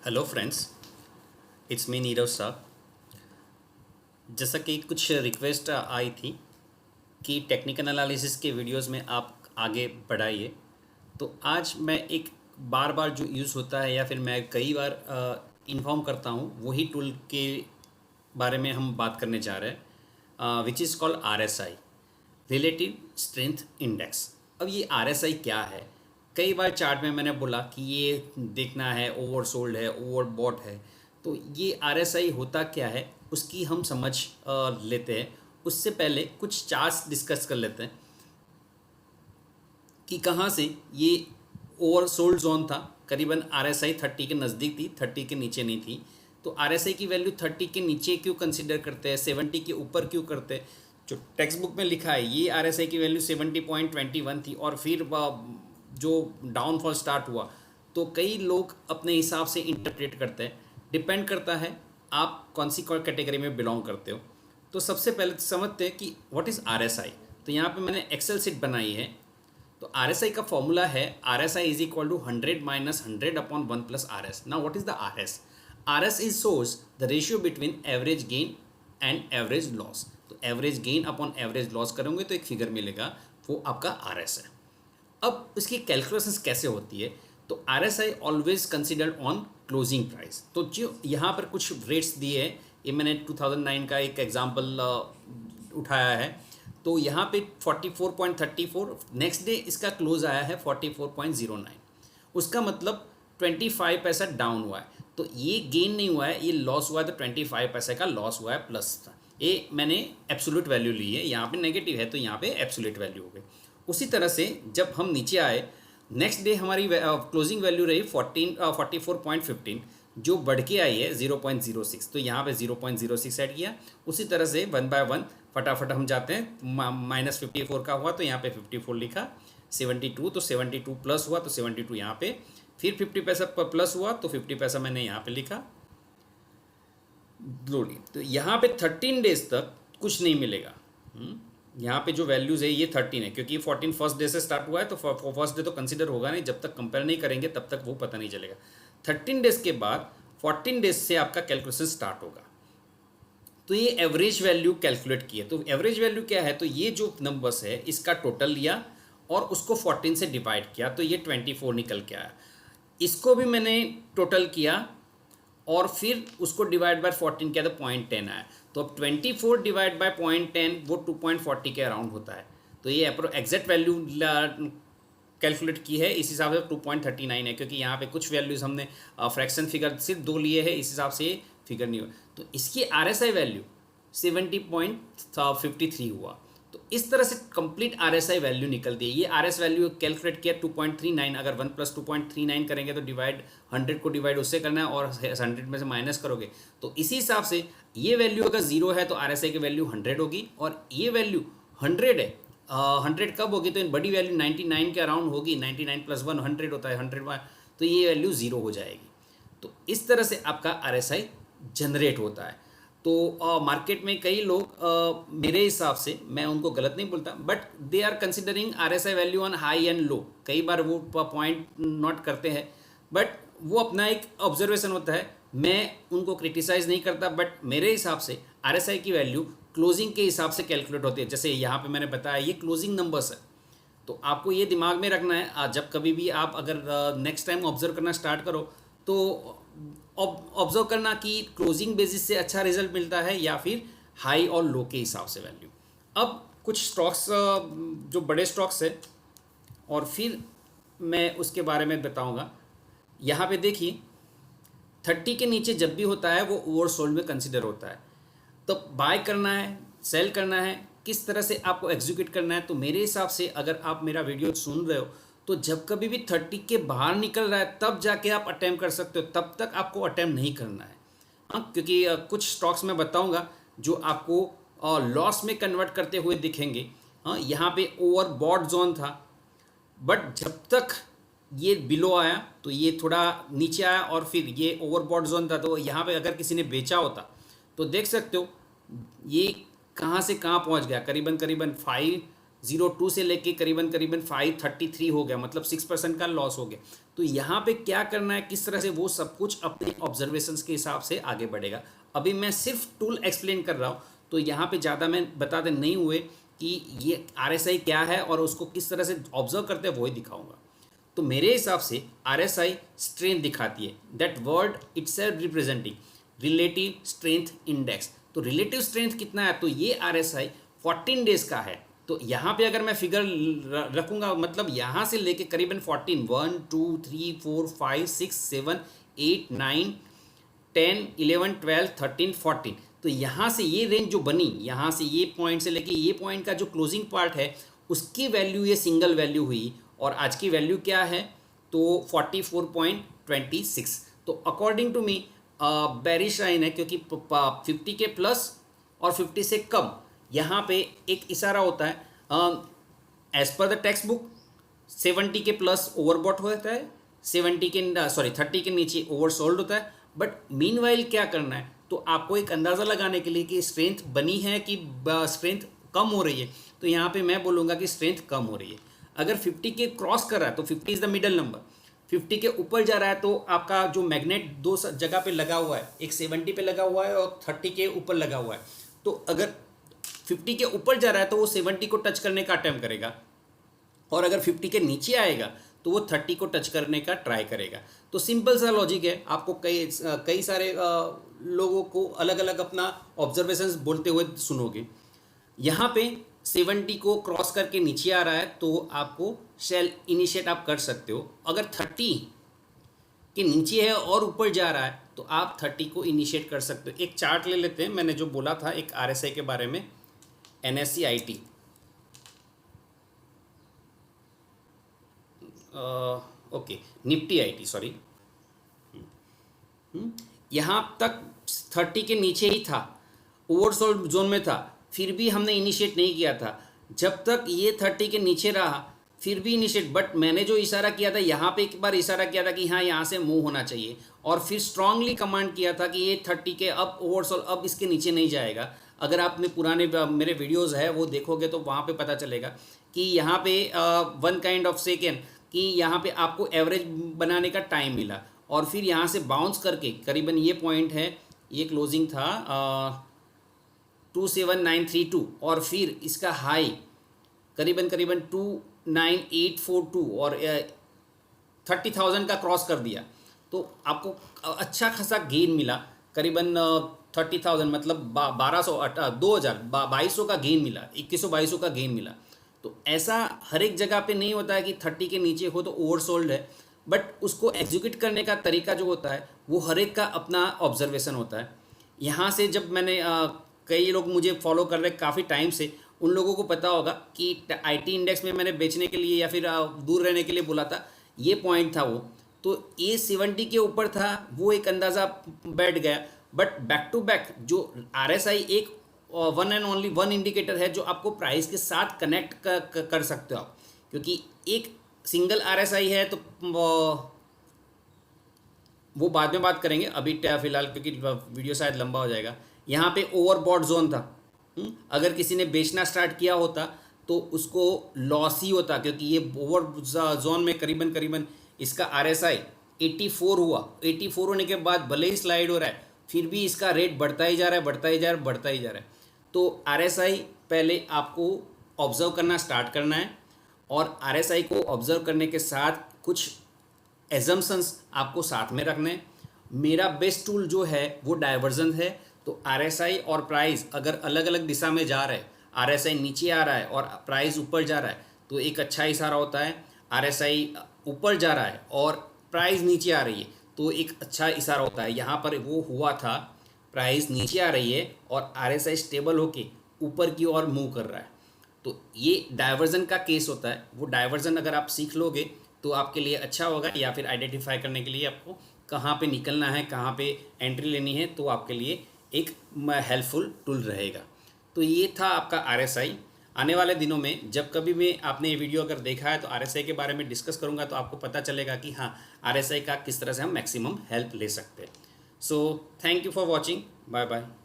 Hello friends, it's me Nirav Shah. जैसा कि कुछ रिक्वेस्ट आई थी कि टेक्निकल एनालिसिस के वीडियोस में आप आगे बढ़ाइए, तो आज मैं एक बार बार जो यूज़ होता है या फिर मैं कई बार इन्फॉर्म करता हूँ वही टूल के बारे में हम बात करने जा रहे हैं, which is called RSI, relative strength index. अब ये RSI क्या है? कई बार चार्ट में मैंने बोला कि ये देखना है, ओवरसोल्ड है, ओवरबॉट है। तो ये RSI होता क्या है उसकी हम समझ लेते हैं। उससे पहले कुछ चार्ट्स डिस्कस कर लेते हैं कि कहाँ से ये ओवरसोल्ड जोन था। करीबन RSI 30 के नज़दीक थी, 30 के नीचे नहीं थी। तो RSI की वैल्यू 30 के नीचे क्यों कंसिडर करते हैं, 70 के ऊपर क्यों करते हैं? जो टेक्स्ट बुक में लिखा है ये RSI की वैल्यू 70.21 थी और फिर जो डाउनफॉल स्टार्ट हुआ तो कई लोग अपने हिसाब से इंटरप्रेट करते हैं। डिपेंड करता है आप कौन सी कैटेगरी में बिलोंग करते हो। तो सबसे पहले समझते हैं कि व्हाट इज़ RSI। तो यहाँ पे मैंने एक्सेल शीट बनाई है। तो RSI का फॉर्मूला है RSI is equal to 100 minus 100 upon 1 plus RS। Now what is the RS? RS is shows the ratio between average gain and average loss. तो average gain upon average loss करोगे तो एक figure मिलेगा, वो आपका RS है। अब इसकी कैलकुलेशंस कैसे होती है? तो RSI always considered on closing price. तो जो यहाँ पर कुछ रेट्स दिए हैं, ये मैंने 2009 का एक एग्जांपल उठाया है। तो यहाँ पे 44.34, नेक्स्ट डे इसका क्लोज आया है 44.09। उसका मतलब 25 पैसा डाउन हुआ है। तो ये गेन नहीं हुआ है, ये लॉस हुआ है। तो 25 पैसे का लॉस हुआ है प्लस था। ये मैंने एब्सोल्यूट वैल्यू ली है, यहाँ पे नेगेटिव है तो यहाँ पे एब्सोल्यूट वैल्यू हो गई। उसी तरह से जब हम नीचे आए, नेक्स्ट डे हमारी क्लोजिंग वैल्यू रही 44.15, जो बढ़ के आई है 0.06। तो यहाँ पे 0.06 ऐड किया। उसी तरह से 1 बाय 1 फटाफट हम जाते हैं। -54 का हुआ तो यहाँ पे 54 लिखा। 72 तो 72 प्लस हुआ तो 72 यहाँ पे। फिर 50 पैसा प्लस हुआ तो 50 पैसा मैंने यहाँ पे लिखा। तो यहाँ पे 13 डेज तक कुछ नहीं मिलेगा। यहाँ पे जो वैल्यूज़ है ये 13 है, क्योंकि 14 फर्स्ट डे से स्टार्ट हुआ है। तो फर्स्ट डे तो कंसिडर होगा नहीं, जब तक कंपेयर नहीं करेंगे तब तक वो पता नहीं चलेगा। 13 डेज के बाद 14 डेज से आपका कैलकुलेशन स्टार्ट होगा। तो ये एवरेज वैल्यू कैलकुलेट किए। तो एवरेज वैल्यू क्या है? तो ये जो नंबर्स है इसका टोटल लिया और उसको 14 से डिवाइड किया तो ये 24 निकल के आया। इसको भी मैंने टोटल किया और फिर उसको डिवाइड बाय 14 किया तो 0.10 आया। तो अब 24 डिवाइड बाय 0.10 वो 2.40 के अराउंड होता है। तो ये एग्जैक्ट वैल्यू कैलकुलेट की है, इस हिसाब से 2.39 है, क्योंकि यहाँ पे कुछ वैल्यूज़ हमने फ्रैक्शन फिगर सिर्फ 2 लिए हैं, इस हिसाब से फिगर नहीं हुआ। तो इसकी RSI वैल्यू 70.53 हुआ। तो इस तरह से कंप्लीट RSI वैल्यू निकलती है। ये RS वैल्यू कैलकुलेट किया 2.39। अगर 1 प्लस 2.39 करेंगे तो डिवाइड 100 को डिवाइड उससे करना है और 100 में से माइनस करोगे। तो इसी हिसाब से ये वैल्यू अगर 0 है तो RSI की वैल्यू 100 होगी, और ये वैल्यू 100 है। 100 कब होगी? तो बड़ी वैल्यू 99 के अराउंड होगी। 99 प्लस 1 100 होता है, 100 तो ये वैल्यू 0 हो जाएगी। तो इस तरह से आपका RSI जनरेट होता है। तो मार्केट में कई लोग, मेरे हिसाब से, मैं उनको गलत नहीं बोलता, but they are considering RSI value on high and low. कई बार वो पॉइंट नोट करते हैं, बट वो अपना एक ऑब्जर्वेशन होता है। मैं उनको क्रिटिसाइज़ नहीं करता, बट मेरे हिसाब से RSI की वैल्यू क्लोजिंग के हिसाब से कैलकुलेट होती है। जैसे यहाँ पे मैंने बताया ये क्लोजिंग नंबर्स है। तो आपको ये दिमाग में रखना है, जब कभी भी आप अगर नेक्स्ट टाइम ऑब्जर्व करना स्टार्ट करो तो ऑब्जर्व करना कि क्लोजिंग बेसिस से अच्छा रिजल्ट मिलता है या फिर हाई और लो के हिसाब से वैल्यू। अब कुछ स्टॉक्स जो बड़े स्टॉक्स है और फिर मैं उसके बारे में बताऊंगा। यहाँ पे देखिए 30 के नीचे जब भी होता है वो ओवरसोल्ड में कंसिडर होता है। तो बाय करना है, सेल करना है, किस तरह से आपको एग्जीक्यूट करना है। तो मेरे हिसाब से अगर आप मेरा वीडियो सुन रहे हो तो जब कभी भी 30 के बाहर निकल रहा है तब जाके आप अटैम्प्ट कर सकते हो, तब तक आपको अटैम्प्ट नहीं करना है। हाँ, क्योंकि कुछ स्टॉक्स में बताऊंगा जो आपको लॉस में कन्वर्ट करते हुए दिखेंगे। हाँ, यहाँ पे ओवरबॉट जोन था, बट जब तक ये बिलो आया तो ये थोड़ा नीचे आया और फिर ये ओवरबॉट जोन था। तो यहाँ पे अगर किसी ने बेचा होता तो देख सकते हो ये कहाँ से कहाँ पहुँच गया। करीबन करीबन 0.02 से लेके करीबन करीबन 533 हो गया, मतलब 6% का लॉस हो गया। तो यहाँ पे क्या करना है, किस तरह से वो सब कुछ अपने ऑब्जर्वेशंस के हिसाब से आगे बढ़ेगा। अभी मैं सिर्फ टूल एक्सप्लेन कर रहा हूँ, तो यहाँ पे ज़्यादा मैं बताते नहीं हुए कि ये RSI क्या है और उसको किस तरह से ऑब्जर्व करते हैं, वही दिखाऊंगा। तो मेरे हिसाब से RSI स्ट्रेंथ दिखाती है, that word itself representing relative strength index. तो रिलेटिव स्ट्रेंथ कितना है, तो ये RSI 14 डेज का है। तो यहाँ पे अगर मैं फिगर रखूँगा, मतलब यहाँ से लेके करीबन 14, 1 2 3 4 5 6 7 8 9 10 11 12 13 14, तो यहाँ से ये रेंज जो बनी, यहाँ से ये पॉइंट से लेके ये पॉइंट का जो क्लोजिंग पार्ट है, उसकी वैल्यू ये सिंगल वैल्यू हुई, और आज की वैल्यू क्या है, तो 44.26। तो according to me bearish line है, क्योंकि 50 के प्लस और 50 से कम यहाँ पे एक इशारा होता है। As per the text book 70 के प्लस ओवरबॉट होता है, 30 के नीचे ओवरसोल्ड होता है। बट मीनवाइल क्या करना है, तो आपको एक अंदाज़ा लगाने के लिए कि स्ट्रेंथ बनी है कि स्ट्रेंथ कम हो रही है, तो यहाँ पे मैं बोलूँगा कि स्ट्रेंथ कम हो रही है। अगर 50 के क्रॉस कर रहा है तो 50 इज़ द मिडल नंबर, 50 के ऊपर जा रहा है तो आपका जो मैग्नेट दो जगह पे लगा हुआ है, एक 70 पे लगा हुआ है और 30 के ऊपर लगा हुआ है। तो अगर 50 के ऊपर जा रहा है तो वो 70 को टच करने का अटेम्प्ट करेगा, और अगर 50 के नीचे आएगा तो वो 30 को टच करने का ट्राई करेगा। तो सिंपल सा लॉजिक है, आपको कई सारे लोगों को अलग अलग अपना ऑब्जर्वेशंस बोलते हुए सुनोगे। यहाँ पे 70 को क्रॉस करके नीचे आ रहा है तो आपको सेल इनिशिएट आप कर सकते हो। अगर 30 के नीचे है और ऊपर जा रहा है तो आप 30 को इनिशिएट कर सकते हो। एक चार्ट ले लेते हैं, मैंने जो बोला था एक RSI के बारे में, NSE IT, okay Nifty IT, sorry, यहाँ तक 30 के नीचे ही था, ओवरसोल्ड जोन में था, फिर भी हमने इनिशिएट नहीं किया था। जब तक ये 30 के नीचे रहा फिर भी इनिशिएट, बट मैंने जो इशारा किया था, यहाँ पे एक बार इशारा किया था कि हाँ यहाँ से मूव होना चाहिए, और फिर स्ट्रांगली कमांड किया था कि ये 30 के अब ओवरसोल्ड अब इसके नीचे नहीं जाएगा। अगर आपने पुराने मेरे वीडियोज़ है वो देखोगे तो वहाँ पे पता चलेगा कि यहाँ पे 1 काइंड ऑफ सेकेंड कि यहाँ पे आपको एवरेज बनाने का टाइम मिला, और फिर यहाँ से बाउंस करके करीबन ये पॉइंट है, ये क्लोजिंग था 27932, और फिर इसका हाई करीबन 29842 और 30,000 का क्रॉस कर दिया। तो आपको अच्छा खासा गेन मिला, करीबन 30,000 मतलब 2200 का गेन मिला, 2100-2200 का गेन मिला। तो ऐसा हर एक जगह पे नहीं होता है कि 30 के नीचे हो तो ओवरसोल्ड है, बट उसको एग्जीक्यूट करने का तरीका जो होता है वो हर एक का अपना ऑब्जर्वेशन होता है। यहाँ से जब मैंने कई लोग मुझे फॉलो कर रहे काफ़ी टाइम से, उन लोगों को पता होगा कि IT इंडेक्स में मैंने बेचने के लिए या फिर दूर रहने के लिए बोला था, ये पॉइंट था वो, तो ये 70 के ऊपर था, वो एक अंदाज़ा बैठ गया। बट बैक टू बैक जो RSI एक one and only one indicator है जो आपको प्राइस के साथ कनेक्ट कर सकते हो आप, क्योंकि एक सिंगल RSI है तो वो बाद में बात करेंगे, अभी फिलहाल क्योंकि वीडियो शायद लंबा हो जाएगा। यहाँ पे ओवरबॉट जोन था, अगर किसी ने बेचना स्टार्ट किया होता तो उसको लॉस ही होता, क्योंकि ये ओवर जोन में करीबन इसका RSI 84 हुआ। 84 होने के बाद भले ही स्लाइड हो रहा है फिर भी इसका रेट बढ़ता ही जा रहा है। तो RSI पहले आपको ऑब्जर्व करना स्टार्ट करना है, और RSI को ऑब्जर्व करने के साथ कुछ एजम्पशंस आपको साथ में रखने हैं। मेरा बेस्ट टूल जो है वो डाइवर्जन है। तो RSI और प्राइस अगर अलग अलग दिशा में जा रहे हैं, RSI नीचे आ रहा है और प्राइस ऊपर जा रहा है तो एक अच्छा इशारा होता है। RSI ऊपर जा रहा है और प्राइस नीचे आ रही है तो एक अच्छा इशारा होता है। यहाँ पर वो हुआ था, प्राइस नीचे आ रही है और RSI स्टेबल होके ऊपर की ओर मूव कर रहा है, तो ये डाइवर्जन का केस होता है। वो डाइवर्जन अगर आप सीख लोगे तो आपके लिए अच्छा होगा, या फिर आइडेंटिफाई करने के लिए आपको कहाँ पे निकलना है, कहाँ पे एंट्री लेनी है, तो आपके लिए एक हेल्पफुल टूल रहेगा। तो ये था आपका RSI। आने वाले दिनों में जब कभी भी आपने ये वीडियो अगर देखा है तो RSI के बारे में डिस्कस करूँगा, तो आपको पता चलेगा कि हाँ RSI का किस तरह से हम मैक्सिमम हेल्प ले सकते हैं। So thank you for watching, bye bye.